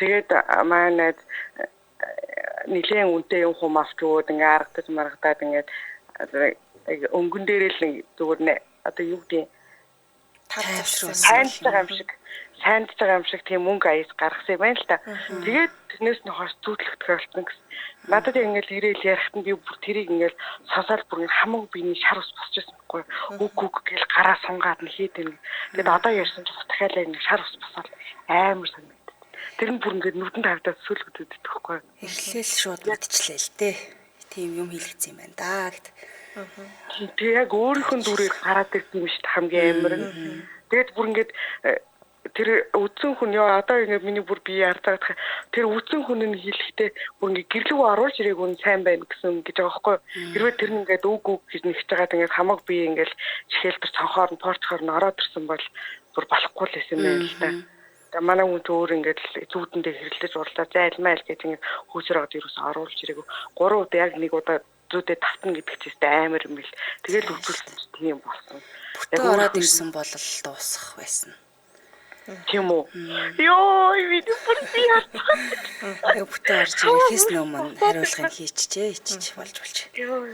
тэгээд манай нилийн үнэтэй юм хүм авч өгөөд ингээ аргадаж маргадаад ингээ өнгөн дээрээ л зүгээр нэ одоо юу гэдэг сайнж байгаа юм шиг тийм мөнгө аяс гаргасан юм байна л та. Тэгээд тэрнээс нь хойш зүтлэгдэх болсон гэсэн. Надад ингээл ирээл ярихт нь би бүр тэрийг ингээл сонсоод бүр хамаг биений шар ус босчихсон байхгүй. Үг гэл гараа сунгаад нь хийдэг. Тэгээд одоо ярьсан ч дахиалаа ингээл шар ус босоод амар санагдав. Тэр нь бүр ингээд нүдэнд тавьдаад сүлгдэд байхгүй. Эхлээл шууд мэдчихлээ л дээ. Тийм юм хийлгэсэн юм байна да гэд. Тэг яг өөрийнх нь дүрийг гараад ирсэн юм шүү дээ хамгийн амар нь. Тэгээд бүр ингээд тэр үдсэн хүн ёо одоо ингээд миний бүр бие ардаад тэр үдсэн хүн нь хэлэхдээ бүр ингээд гэрлүүг оруулж ирээг үн сайн байна гэсэн гэж байгаа байхгүй. Хэрвээ тэр нь ингээд үг гэж нэгж байгаад ингээд хамаг бие ингээд чихэлбэр цонхоор нь порцохоор нь ороод ирсэн бол бүр болохгүй л байсан юм байна л та. Тэгээ манай хүн өөр ингээд зүүдэндээ хэрэлдэж урлаа зайлмайл гэж ингээд хөөсрөөд ерөөс оруулж ирээг 3 удаа яг нэг удаа зүйдээ тавтна гэдэг чийгт амар юм бил. Тэгэл үзүүлсэн тийм болсон. Бүтэн ороод ирсэн бол дуусах байсан. Тийм үү? Йоо, видео бүр би яа. Бүтэн орж ирэхээс өмнө хариулгыг хийчихээ болж. Йоо.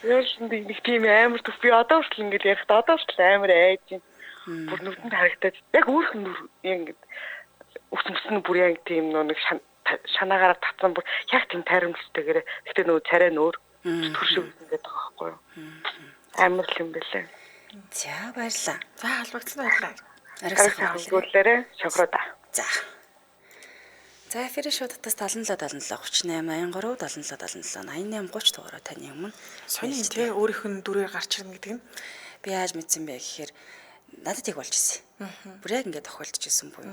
Яасан нэг тийм амар төв би одоо хүртэл ингээд ярихад одоо хүртэл амар айж байна. Бүр нүдэнд харагдаад яг өөрх нь ингээд өсмөсөн бүр яг тийм нэг шанаагаараа татсан бүр яг тийм тайрамлжтэйгээр гэтээ нөгөө царай нөр төршөв гэдэг байгаа байхгүй юу. Амар л юм бэлээ. За баярлаа. За албагдсан баярлаа. Арайсаа хөлөөлөөрэй шокроо. За. За эфирийн шоу татас 77 38 83 77 77 88 30 дугаараа таны өмнө сони тий өөрийнх нь дүрээр гарч ирнэ гэдэг нь би яаж мэдсэн бэ гэхээр надад яг болж ирсэн. Бүр яг ингээд тохиолдож ирсэн буюу.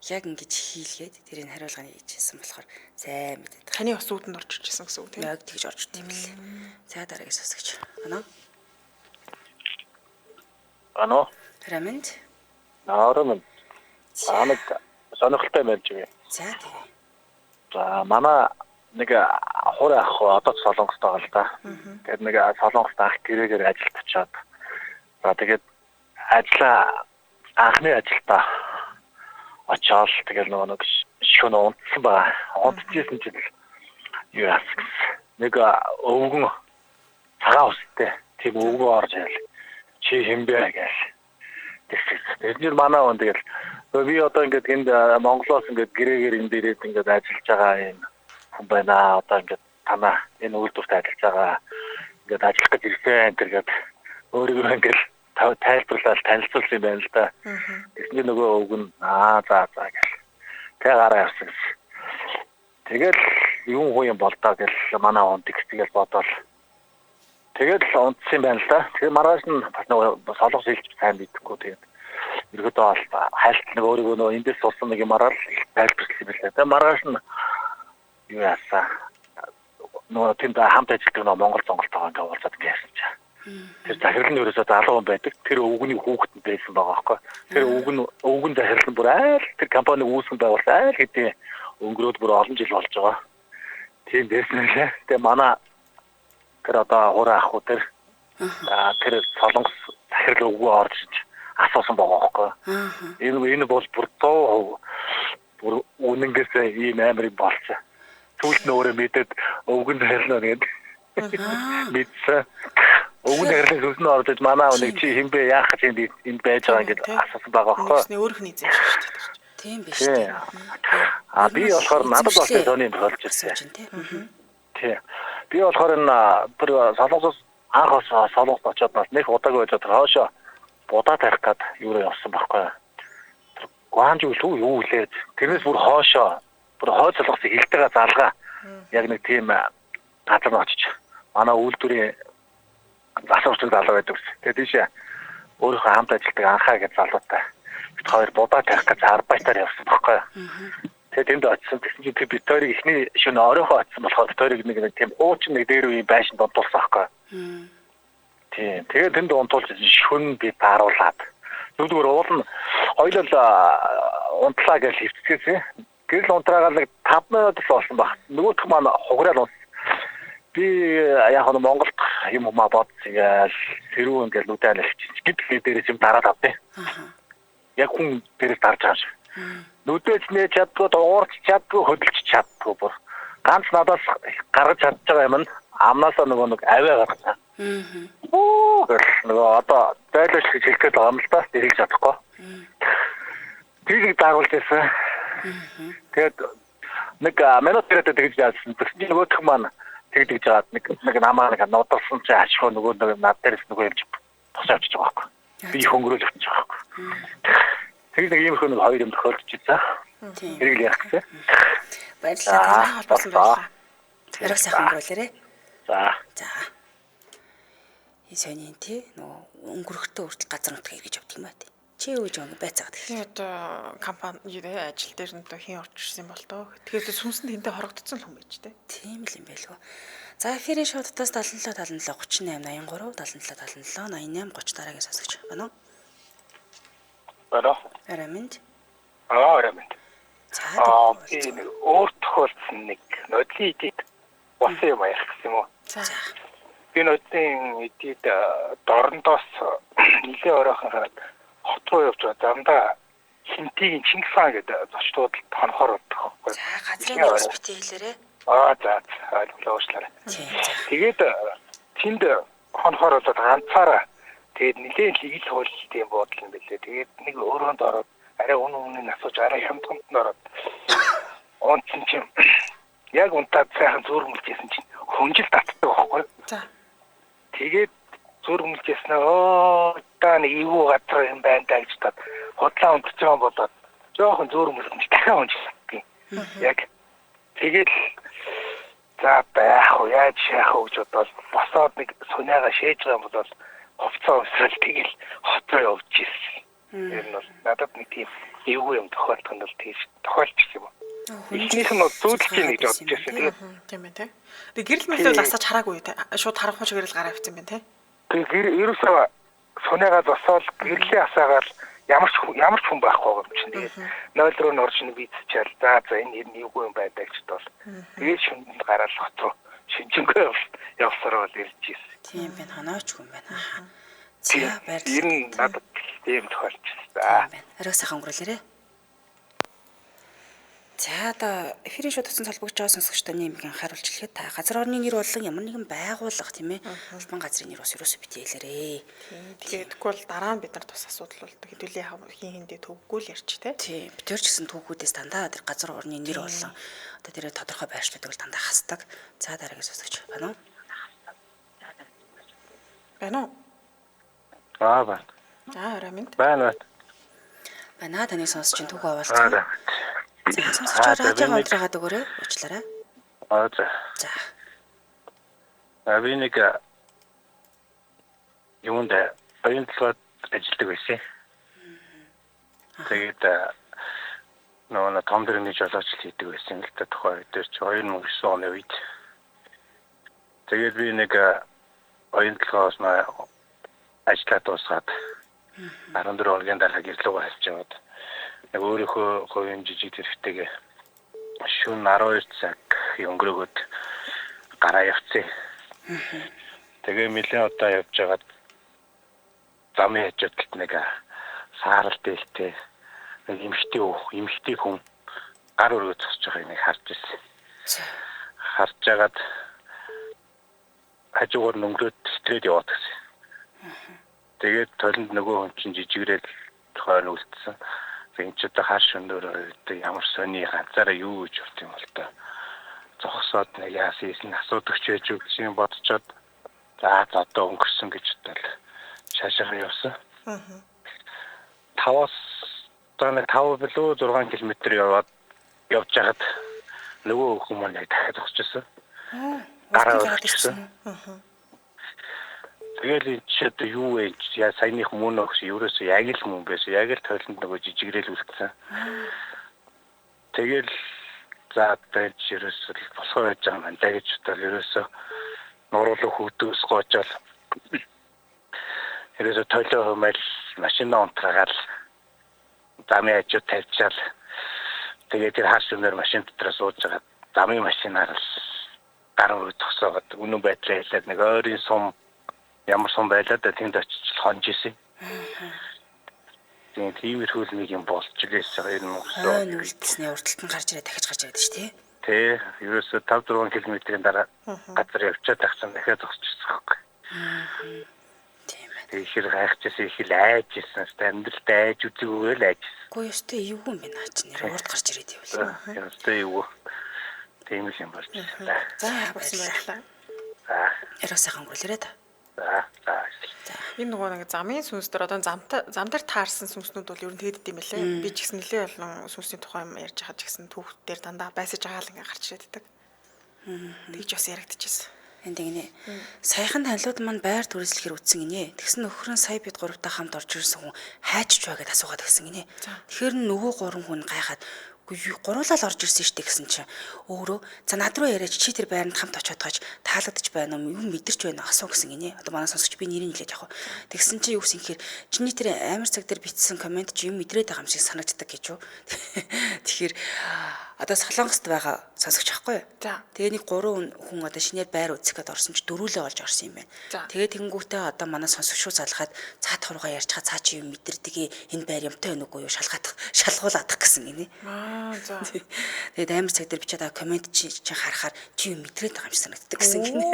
Яг ингэж хийлгээд тэрийг хариулгыг хийжсэн болохоор сайн мэдээд. Таны бас үүдэнд орж ирсэн гэсэн үг тийм. Яг тэгж орж ирсэн юм лээ. За дараагийн сонсогч. Ано. Рамэнд. Аарамын. Амаг сонирхолтой байж байгаа. За тэгээ. За манай нэг хураа ах одоо Солонгост байгаа л да. Тэгээд нэг Солонгост ах гэрээгээр ажилд очиод. За тэгээд анхны ажилдаа очиод тэгэл нэг шөнө унтсан байгаа. Унтчихсэн чинь юу яасан. Нэг өвгөн цагаан устэй тийм өвгөн орж ирэл. Чи хэмбэ гэж. Тэгэхээр манай хүн тэгэл би одоо ингээд энд Монголоос ингээд гэрээгээр энэ дээрээ ингээд ажиллаж байгаа юм хүн байна. Одоо ингээд танаа энэ үйлдвэрт ажиллаж байгаа ингээд ажиллах гэж ирсэн тэргээд өөрийгөө ингээд тайлбарлаад танилцуулсан юм байна л да. Тэсний нөгөө өвг нь за гэл. Тэ гараа явсан. Тэгэл юм хуу юм бол даа гэл манай хүн тэгсгээл бодвол тэгэл унтсан юм байна л да. Тэгээ маргааш нь бас нөгөө солонгос хэлж сайн мэдхгүй тэгээд ерөөдөө бол хайлт нэг өөрийгөө нөгөө эндээс сурсан нэг юм арал тайлбарлсан юм байна. Тэгээ маргааш нь юу яасаа нөгөө тэнд хамт ажилладаг нөгөө Монгол зонголтойгоо ингээд уулзаад ингээд ярьсан чаа. Тэр захирал нь ерөөсөө залуу хүн байдаг. Тэр өвгөний хүүхэд байсан байгаа байхгүй. Тэр өвгөн захирал нь бүр айл тэр компани үүсгэн байгуулсан айл хэдийн өнгөрөөд бүр олон жил болж байгаа. Тийм байсан лээ. Тэгээ манай тэр одоо хураа ах уу тэр солонгос захирал өвгөө орж асуусан байгаа байхгүй. Энэ бол бүр тоо бүр үнэнгээс ийм амар юм болчихсон. Түлд нөөрэ мэдээд өвгөн захирал нэгэд мэдсэн. Өвгөн захирлаас өснө орж манай нэг чи хинбэ яах гэж энд байж байгаа ингээд асуусан байгаа байхгүй. Өөрх нь эзэн шүү дээ. Тийм биш Тий. үү? Би болохоор надад бас тооны юм болж ирсэн. Тий. Би болохоор энэ бүр солонгос анх солонгос очоод бас нэг удаагүй байж байгаа хоошо будаа тарих гээд юу явсан байхгүй. Гуанж юу үлээд тэрнээс бүр хоошо бүр хойд солонгосын хилтэйгээ залгаа яг нэг тийм газар очиж манай үйлдвэрийн засварчдаг залуу байдаг ус. Тэгээд тийш өөрийнхөө хамт ажилладаг анхаа гэж залуутай бид хоёр будаа тарих гэж арбайтаар явсан байхгүй. Тэгээд энд очисон гэсэн чинь тэр Викторийг ихний шөнө оройхоо очисон болохоор Викторийг нэг тийм уучин нэг дээр үеийн байшин донтуулсан байхгүй. Тийм. Тэгээд тэнд унтуулж шөнө би тааруулаад нүдгээр уул нь хоёулаа унтлаа гэж хөвцгөөсөн. Гэрэл унтраагаад нэг 5 минут болсон баг. Нөгөөх маань хуграад унс. Би яг нь Монголд юм бодсон яа сэрүү ингээл нүдэн алчиж гэтэл дээрээс юм дараад авдээ. Яг хүн дээрээс дарж байгаа шүү. Нүдэж нэ чаддгүй дуурч чаддгүй хөдөлж чаддгүй бүр ганц надаас гаргаж чадж байгаа юм нь амнаасаа нөгөө нэг аваа гаргацаа. Нөгөө одоо дайлж хэлэх гээд байгаа юм л да дэрийг чадахгүй. Тэрийг дагуулж байсан. Тэгээд нэг минут тэрэг тэгж яасан. Тэгсэн чинь нөгөөх маань тэгж жаад нэг намаа нэг нуудалсан чи ашиг нөгөө над дээрээс нөгөө юм чи босоо авчиж байгаа байхгүй. Би хөнгөрөөл авчиж байгаа байхгүй. Тэгээд нэг юм хөө хоёр юм тохиолдож ирсэн. Тэрийг ярих гэсэн. Баярлалаа. Болсон байна. Тэрийг сайхан өнгөрүүлээрэй. За. Сони тий нөгөө өнгөрөхтөө хүртэл газар нутгийг гэж явдаг юм аа тий. Чи юу гэж байцаагаад тий одоо компани ажил дээр нь одоо хин орж ирсэн бол тоо. Тэгэхээр сүнсэнд хинтээ хорогдсон л хүн байж тээ. Тийм л юм байлгүй. За эфирийн шоудтаас 77 77 38 83 77 77 88 30 дараагийн сонсогч байна уу? Бара. Араминд. Араминд. За би өөр тохиолдсон нэг нодлын идэд болсон юм ярих гэсэн юм уу? За. Би нодлын идэд дорндоос нэлээ оройхон хараад хот руу явж байгаа. Замдаа хинтийн Чингис хаан гэдэг зочдууд тонхоор болдог байхгүй. За газрын нэрс битээ хэлээрээ. За ойлголоочлаа. Тэгээд тэнд хонхоор болоод ганцаараа тэгээд нэгэн хигэл хуйлтын юм бодол юм билээ. Тэгээд нэг өрөөнд ороод арай үнэн асууж арай хямдхамд нь ороод унтсан чинь яг унтаад сайхан зүрхмэлжсэн чинь хүнжил татдаг байхгүй. За. Тэгээд зүрхмэлжсэн та нэг ивүү газар юм байна даа гэж таад худлаа унтж байгаа болоод жоохон зүрхмэлсэн чинь дахиад унжсан. Яг тэгээд за байх уу яаж яах вэ гэж бодоод босоод нэг суняага шээж байгаа юм бол хувцас усрал тэгэл хоцоо явж ирсэн. Тэр нь бол надад нэг тийм эвгүй юм тохиолдох нь бол тийш тохиолдчих юм. Эхнийх нь зүүдэлж ийн гэж бодож байсан тийм. Тийм ээ тий. Тэгээ гэрэл мэлэл асаач хараагүй тий. Шууд харанхуй гэрэл гараа авчихсан байна тий. Тэгээ ерөөсөө суняага босоод гэрлээ асаагаад ямар ч хүн байхгүй юм чинь тэгээд 0 руу н орж бийцчээл за энэ эвгүй юм байдаг ч бол тэгээд шүнд гараад хот руу шинжэнгүй явсараа л ирж ирсэн. Тийм байна. Ханаач хүн байна. За баярлалаа. Ер нь надад тийм тохиолдчихсан. За. Арай сайхан өнгөрүүлээрэй. За одоо эфирийн шууд утсан холбогдож байгаа сонсогчдод нэмийг анхааруулж хэлэхэд та газар орны нэр болон ямар нэгэн байгууллага тийм ээ улбан газрын нэр бас ерөөсөө битээ хэлээрээ. Тэгэхгүй бол дараа нь бид нар тус асуудал болдог. Хэдүүлээ хин хиндээ төвгүй л ярьч тий. Тийм. Бид ч гэсэн түүхүүдээс дандаа тэр газар орны нэр болон одоо тэрээ тодорхой байршлуудыг л дандаа хасдаг. За дараагийн сонсогч байна уу? Байна уу? Байна. Араминд. Байна. Таны сонсож чинь түүхөө овоолцсон. За сонсож радио ондраагаад өгөөрэй. Уучлаарай. За. Би нэг юунд баянтлаад ажилладаг байсан. Тэгээд нөгөө том дэрний жолооч хийдэг байсан л да тухай дээр чи 2009 оны үед. Тэгээд би нэг баянтлагаас ажиллаад дуусгаад 14 хоногийн дараа гэрлүүг харж яваад нэг өөрийнхөө хувийн жижиг зэрэгтэйгээ шөнө 12 цаг өнгөрөөгд гараа явцсан. Тэгээ нэлээд удаа явж байгаад замын хажуудалд нэг саарал дээлтэй нэг эмхтэй хүн гар өргөж зогсож байгааг нэг харж ирсэн. Харж байгаад хажуугаар өнгөрөөд стрээд яваад гисэн. Тэгээд толинд нөгөө хүн чинь жижигрээд хойно үлдсэн. энэ ч одоо хар шөнөөр ойрдог ямар сони ганцаараа юу гэж урт юм бол та. Зогсоод нэг яасан юм асуудаг ч байж үг гэсэн бодцоод за одоо өнгөрсөн гэж бодвол шашаа явсан. 5-аас одоо 5 билүү 6 км явж байгаад нөгөө хүмүүс нэг дахиад зогсчихсон. Гараа өгчихсөн. Тэгэл энэ ч одоо юу вэ? Яа саяных мөн өгс ерөөсөө яг л мөн байсан. Яг л тойлонд нөгөө жижигрэл үлдсэн. Тэгэл за байж ерөөсөө босгоо байж байгаа юм даа гэж бодвол ерөөсөө нуруулах хөвдөөс гоожол ерөөсөө тойлоо хумаал машинаа унтраагаал замын хажуу тавьчаал тэгээд тэр хар шөнөөр машин дотор сууж байгаа замын машинаар л гар руу тосоогод үнэн байдлаа хэлээд нэг ойрын сум ямар сум байлаа да тэнд очиж хонж исэн. Тэгээд тиймэрхүү нэг юм болж байгаа юм уу? Үлдсэний урталт нь гарч ирээд дахиж гарч ирээд шүү дээ. Тэ ерөөсөө 5-6 км-ийн дараа газар явчаад тагсан дахиад зогсчихсон байхгүй. Тийм ээ. Тэгээ ихэр гайхчихсан их л айжсэн. Амьдралд айж үзэггүй л айжсэн. Үгүй ёстой эвгүй юм байна чи нэр урд гарч ирээд явал. Ёстой эвгүй. Тийм л юм болж байна. За Болсон байлаа. За. Яруу сайхан өнгөрүүлээрэй та. За. Энэ нөгөө нэг замын сүнс дээр одоо зам дээр таарсан сүнснүүд бол ер нь тэгэд юм байлээ. Би ч гэсэн нэлээд олон сүнсний тухай юм ярьж байгаа ч гэсэн түүх дээр дандаа байсаж байгаа л ингээ гарч ирээд байдаг. Тэгж бас яригдчихсэн. Энд гинэ. Саяхан танилуд маань байр түрээслэхээр үтсэн гинэ. Тэгсэн нөхөр нь сая бид гуравтаа хамт орж ирсэн хүн хайчж байгаа гэдээ асуугаад гисэн гинэ. Тэгэхээр нөгөө 3 хүн гайхаад үгүй гуруулаад орж ирсэн штэ гэсэн чинь өөрөө за над руу яриач чи тэр байранд хамт очиод гаж таалагдж байна уу юм мэдэрч байна асуу гэсэн гинэ. Одоо манай сонсогч би нэрийг хэлээд явах. Тэгсэн чинь юу гэсэн гэхээр чиний тэр амар цаг дээр бичсэн комент чи юм мэдрээд байгаа юм шиг санагддаг гэж юу. Тэгэхээр одоо Солонгост байгаа сонсогч байхгүй юу? За. Тэгээ нэг 3 хүн одоо шинээр байр үзэхэд орсон чи дөрүүлээ олж орсон юм байна. Тэгээ тэгэнгүүтээ одоо манай сонсогчуу залгаад цаат хургаа ярьж чаа цаа чи юм мэдэрдэг энэ байр юмтай байна уугүй юу шалгуулах гэсэн гинэ. За. Тэгээд амар цаг дээр бичээд байгаа комент чи харахаар чи юм мэдрээд байгаа юм шиг санагддаг гэсэн гинэ.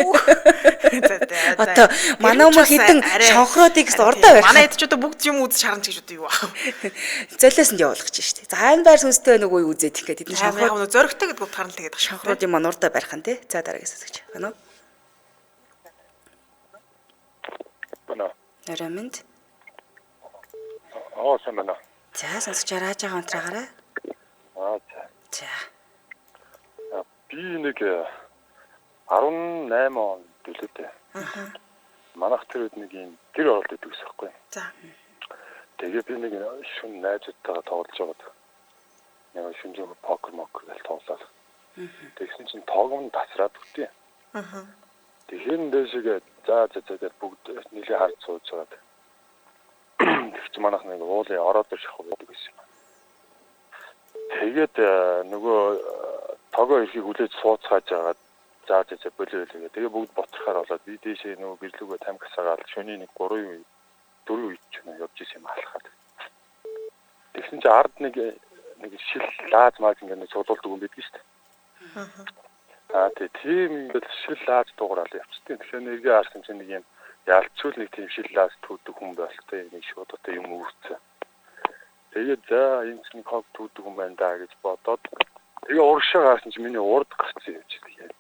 Одоо манай хүмүүс хитэн шонхроодыг гэсэн урдаа барих. Манай хэд ч одоо бүгд юм үзэж харанч гэж одоо юу аа. Золиос нь явуулах гэж штэ. За энэ байр сүнстэй байна уугүй юу үзээд их гэдэг. Яг нэг зөрөгтэй гэдгүүд харна тэгээд шонхруудын маань урдаа барих нь тий. За дараагийн сонсогч. Байна уу? Бана. Нарамэнд. Самана. За сонсогч рааж байгаа унтраагаарай. За. За. Би нэг 18 он билүүтэй. Манайх тэр үед нэг юм гэр оролт өгдөг гэсэн байхгүй. За. Тэгээ би нэг шүн найзуудтайгаа тоглож байгаад нэг шүнжээ покер гэж тоглолоо. Тэгсэн чинь тоглоом тасраад өгдөө. Тэгэхээр дэшигээ за бүгд нийлээ харж сууж байгаад. Тэгч манайх нэг уулын ороод шахав гэдэг байсан. Тэгээд нөгөө тогоо ирэхийг хүлээж сууцгааж байгаад за болоо. Тэгээ бүгд боцрохаар болоод би дээшээ нөгөө гэрлүүгөө тамхисаагаад шөнийн нэг 3 4 үед ч явж исэн юм алхаад. Тэгсэн чинь ард нэг шил лааз мааг ингээд цуглуулдаг юм байдаг шүү дээ. Тийм ингээд шил лааз дуурал явчихсан. Тэгэхээр нэргээ харсан чинь нэг юм ялцуул нэг тийм шил лааз түүдэг хүн болтой нэг шууд одоо юм үүссэн. Тэгээд за энэ чинь хог түүдэг хүн байна даа гэж бодоод тэгээ урагшаа гарсан чинь миний урд гарцсан юм шиг яг.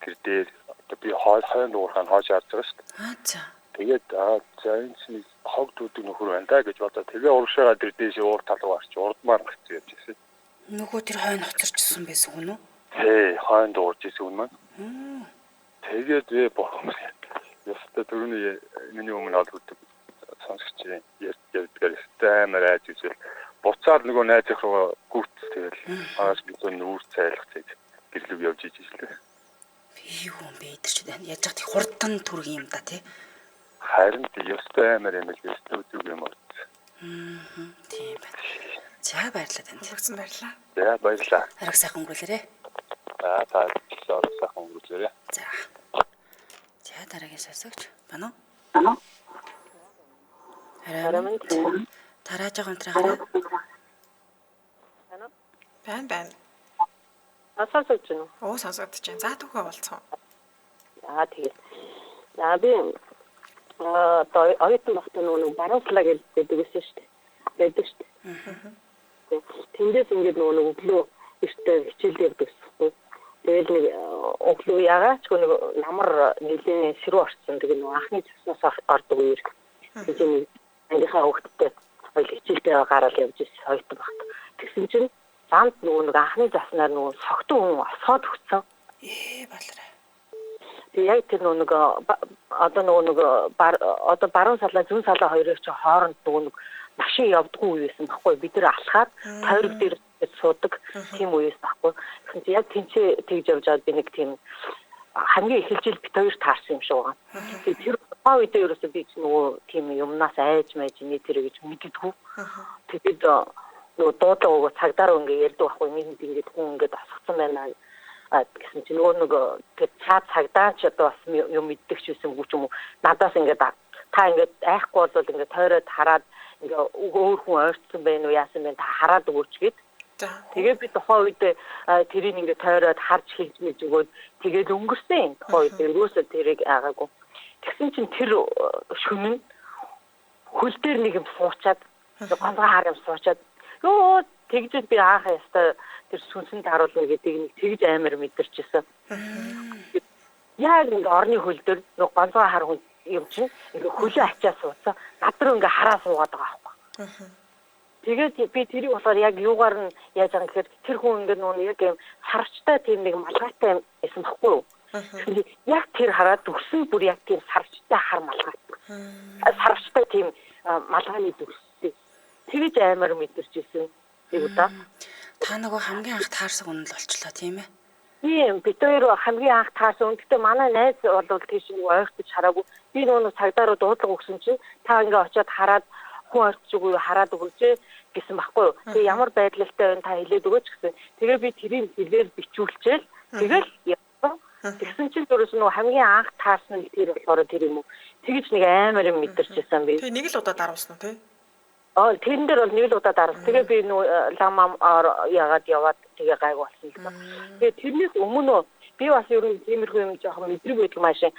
Тэр дээр одоо би хойно уурхаа хойш харж байгаа шүү дээ. За. Тэгээд за энэ чинь хог түүдэг нөхөр байна даа гэж бодоод тэгээ урагшаа тэр дээш уур тал руу гарч урдмаар гарцсан юм жишээ. Нөгөө тэр хойно хоцорчсон байсан хүн үү? Тий, хойно дуурж исэн хүн маань. Тэгээд бохомс. Ястаа түрүүний миний өмнө олж үздэг сонсогч ярьдгаар стамаар айж үзэл буцаад нөгөө найзах руу гүйтс тэгэл хаас бид нүүр цайлах цэг гэрлэг явж иж ирлээ. Юу юм бэ тэр чинь яаж яах тий хурдан түрг юм да тий. Харин ястаа амар юм л ястаа үзэг юм уу. Тийм байна. За баярлалаа танд. Хүрсэн баярлаа. За баярлалаа. Арга сайхан өнгөрүүлээрэй. За сайхан өнгөрүүлээрэй. За. За дараагийн сонсогч байна уу? Арамын тарааж байгаа унтраагаарай. Байна. Асаасч гэнэ. Оо сонсогдож байна. За түүхээ болцсон. За тэгээд. За би оюутан багтаа нөгөө баруунслаа гэдэг байсан шүү дээ. байдаг шүү дээ. Тэндээс ингээд нөгөө өглөө эртээ хичээлээр төсөхгүй. Тэгээд нэг өглөө ягаад ч нэг намар нэлийн ширүү орсон. Тэгээд нөгөө анхны цаснаас ордог үеэр тийм ангийнхаа хөвгттэй хоёул хичээлдээ гараад явж ирсэн хоёрт багт. Тэгсэн чинь замд нөгөө анхны заснаар нөгөө согтун хүн осоод өгсөн. Балараа. Тэгээ яг тэр нөгөө одоо баруун салаа зүүн салаа хоёрын ч хооронд нөгөө машин явдггүй байсан байхгүй бид нар алхаад тойрог дээр суудаг тийм үеэс байхгүй. Тэгсэн чинь яг тэнцээ тэгж явж аваад би нэг тийм хамгийн их хилжил бит хоёр таарсан юм шиг байгаа. Тэгээ тэр үед ерөөсөө би нөгөө тийм юмнаас айж майж нэ тэр гэж мэддэггүй. Тэгээд нөгөө дуудлага өгөө цагдаар ингээ ярьдаг байхгүй нэг ингээд хүн ингээд асгацсан байна гэсэн чинь нөгөө тэр цагдаач одоо бас юм мэддэг ч байсан юм уу надаас ингээд та ингээд айхгүй бол ингээд тойроод хараад ингээ өөр хүн ойрцсон байх уу яасан бэ та хараад өгөөч гэд. Тэгээ би тухайн үед тэрийг ингээ тойроод харж хэлж мэж өгөөд тэгээд өнгөрсөн. Тухайн үед ерөөсөө тэрийг аагаагүй. Тэгсэн чинь тэр шөнө хөл дээр нэг юм суучаад ганцхан хар юм суучаад ёо тэгжээд би аахаа ястаа тэр сүнсэнд харуулна гэдгийг нэг тэгж амар мэдэрчээсэн. Яг ингээ орны хөл дээр нэг ганцхан хар хүн юм чинь ингээ хөлөө ачаа суудсан. Над руу ингээ хараа суугаад байгаа байхгүй. Тэгээд би тэрийг болохоор яг юугаар нь яаж байгаа гэхээр тэр хүн ингээ нөө яг юм сарвчтай тийм нэг малгайтай байсан байхгүй юу? Яг тэр хараад дүрсэн бүр яг тийм сарвчтай хар малгай. Сарвчтай тийм малгайны дүрстэй. Тэгэж амар мэдэрчээсэн. Нэг удаа. Та нөгөө хамгийн анх таарсан хүн л болчлоо тийм ээ. Тийм бид хоёр хамгийн анх таарсан. Гэхдээ манай найз бол тийш нэг ойртож хараагүй. Би нөгөө цагдаараа дуудлага өгсөн чинь та ингээ очиод хараад хүн орчгүй хараад өгөөч гэсэн байхгүй юу. Тэгээ ямар байдлалтай байна та хэлээд өгөөч гэсэн. Тэгээ би тэрийг хэлээр бичүүлчихэл тэгэл явсан. Тэгсэн чинь дөрөс нөгөө хамгийн анх таарсан нь тэр болохоор тэр юм уу. Тэгэж нэг амар юм мэдэрчээсэн би. Тэгээ нэг л удаа даруулсан тий. Тэрэн дээр бол нэг л удаа дарсан. Тэгээ би нөгөө ламам яагаад яваад тэгээ гайг болсон л ба. Тэгээ тэрнээс өмнө би бас ер нь тиймэрхүү юм жоохон мэдрэг байдаг машин.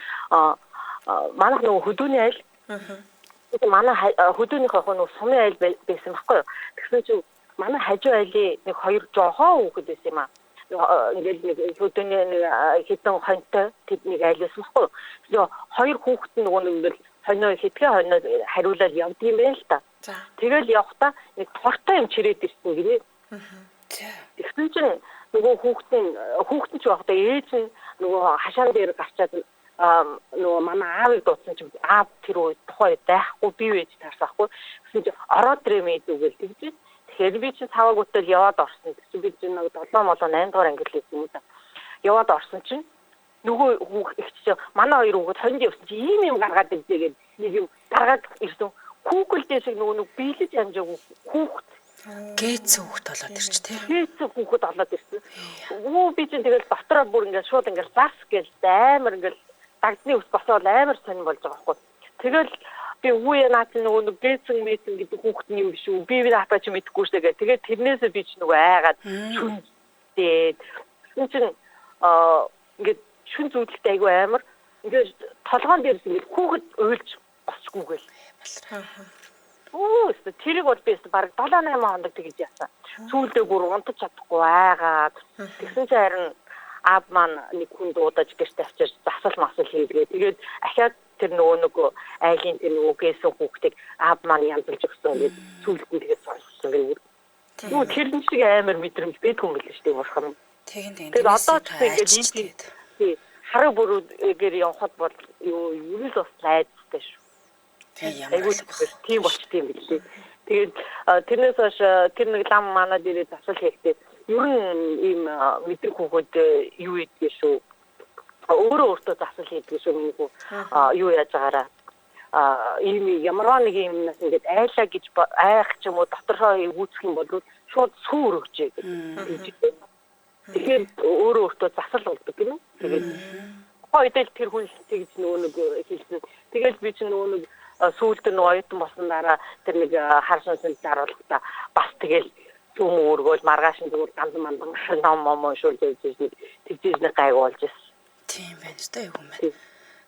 Манайх нөгөө хөдөөний айл. Манай хөдөөнийхөө нөгөө сумын айл байсан байхгүй юу. Тэгсэн чинь манай хажуу айлын нэг хоёр жохоо хүүхэд байсан юм аа. Ингээд нэг хөдөөний хитэн хонтой тэд нэг айл байсан байхгүй юу. Хоёр хүүхэд нөгөө нэг хоньоо хитгэн хоньоо хариулаад явдгийм байл та. Тэгэл явхдаа нэг тортой юм чирээд ирсэн гинэ. Тэгсэн чинь нөгөө хүүхдэн ч явахдаа ээж нь нөгөө хашаан дээр гарчаад нөгөө манай аавыг дуудсан чинь аав тэр үед тухай байхгүй бие ээж таарсахгүй. Гэсэн чинь ороод ирэмээ зүгэл тэгж. Тэгэхээр би чинь цаваа гутал яваад орсон. Тэгсэн би чинь нэг 7 8 дугаар англи байсан юм да. Яваад орсон чинь нөгөө хүүхд чинь манай хоёр хүүхэд хонд явсан чинь ийм юм гаргаад ирдээгээд нэг юм гаргаад ирсэн. Хүүхэлдээ шиг нөгөө биелэж амжаагүй хүүхд Гээц хүүхд болоод ирч тий. Гээц хүүхд болоод ирсэн. Би чинь тэгэл дотроо бүр ингээд шууд ингээд зас гээл амар ингээд дагдны ус босоод амар сонир болж байгаа байхгүй. Тэгэл би үе наад нөгөө гээцэн мэдэн гэдэг хүүхд нь юм биш үү? Би наатаа ч мэдэхгүй шүү дээ. Тэгээд тэрнээсээ би ч нөгөө айгаад шүндээд энэ чинь ингээд шүн зүудэлтэй айгүй амар ингээд толгоон дээрс ингээд хүүхэд уйлж босчгүйгээл. Тэрийг бол би баг 7-8 хоног тэгж яасан. Сүүлдээ бүр унтаж чадахгүй айгаад. Тэгсэн чинь харин аав маань нэг хүн дуудаж гэрт авчирч засал масал хийгээ. Тэгээд ахаад тэр нөгөө айлын тэр нөгөө гээсэн хүүхдийг аав маань янзлж өгсөн гэдэг сүүлд нь тэгээд сонссон гэдэг. Юу тэр нь шиг амар мэдрэмж байдгүй юм биш үү бурхан. Тэгээд одоо ч тэгээд тийм хараа бүрээр явхад бол юу л бас найзтай шүү. Тийм болчтой юм билээ. Тэгээд тэрнээс хойш тэр нэг лам манад ирээд засал хийхдээ ер нь ийм мэдрэг хүүхэд юу ийдгээ шүү. Өөртөө засал хийдгээ шүү миний хүү юу яаж байгаараа ийм ямарваа нэг юмнаас ингээд айлаа гэж айх ч юм уу доторхоо үүсэх юм бол шууд сүүр өгчээ гэдэг. Тэгэхээр өөртөө засал болдог гинэ. Тэгээд хоёул тэр хүн тэгж нөгөө хэлсэн. Тэгээд би чинь нөгөө сүүлд нь оюутан болсон дараа тэр нэг харсан сүнс харуулгахдаа бас тэгэл зүм өөргөөл маргааш нь зүгээр дандан ном шуулж ирсэн тэгжээс нэг гайг болж ирсэн. Тийм байна шүү дээ юм байна.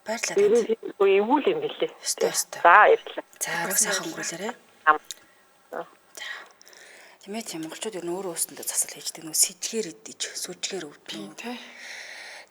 Баярлалаа. Эвгүй юм билээ. Өстой. За баярлалаа. За сайхан өнгөрүүлээрэй. Тийм ээ, монголчууд ер нь өөрөө өөрсөндөө засал хийждэг нөө сэжгээр идэж, сүжгээр өвдөв. Тий.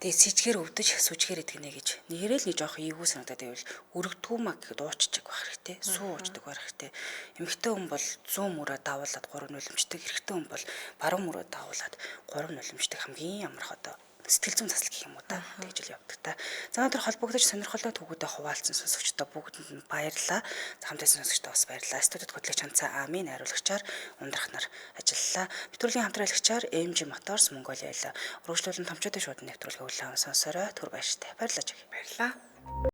Тэгээ сэжгээр өвдөж, сүжгээр идэх нэ гэж. Нэрэл нэг жоох ийгүү санагдаад байвал өргөдгүү маг гэхэд ууччих байх хэрэгтэй. Суу уучдаг байх хэрэгтэй. Эмэгтэй хүн бол 100 мөрөө давуулаад 3 нулимждаг. Эрэгтэй хүн бол баруун мөрөө давуулаад 3 нулимждаг хамгийн амарх одоо сэтгэл зүйн засал гэх юм уу та тэгж л явдаг та. За өнөөдөр холбогдож сонирхолтой түүхүүдэд хуваалцсан сонсогчдоо бүгдэнд нь баярлалаа. Хамтдаа сонсогчдоо бас баярлалаа. Студид хөтлөгч Ханцаа Амийн хариулагчаар ундрах нар ажиллалаа. Нэвтрүүлгийн хамтраалагчаар MG Motors Mongolia-ла өргөжлүүлэн томчуудын шууд нэвтрүүлгээ хүлээн сонсорой. Түр баяртай. Баярлалаа. Баярлалаа.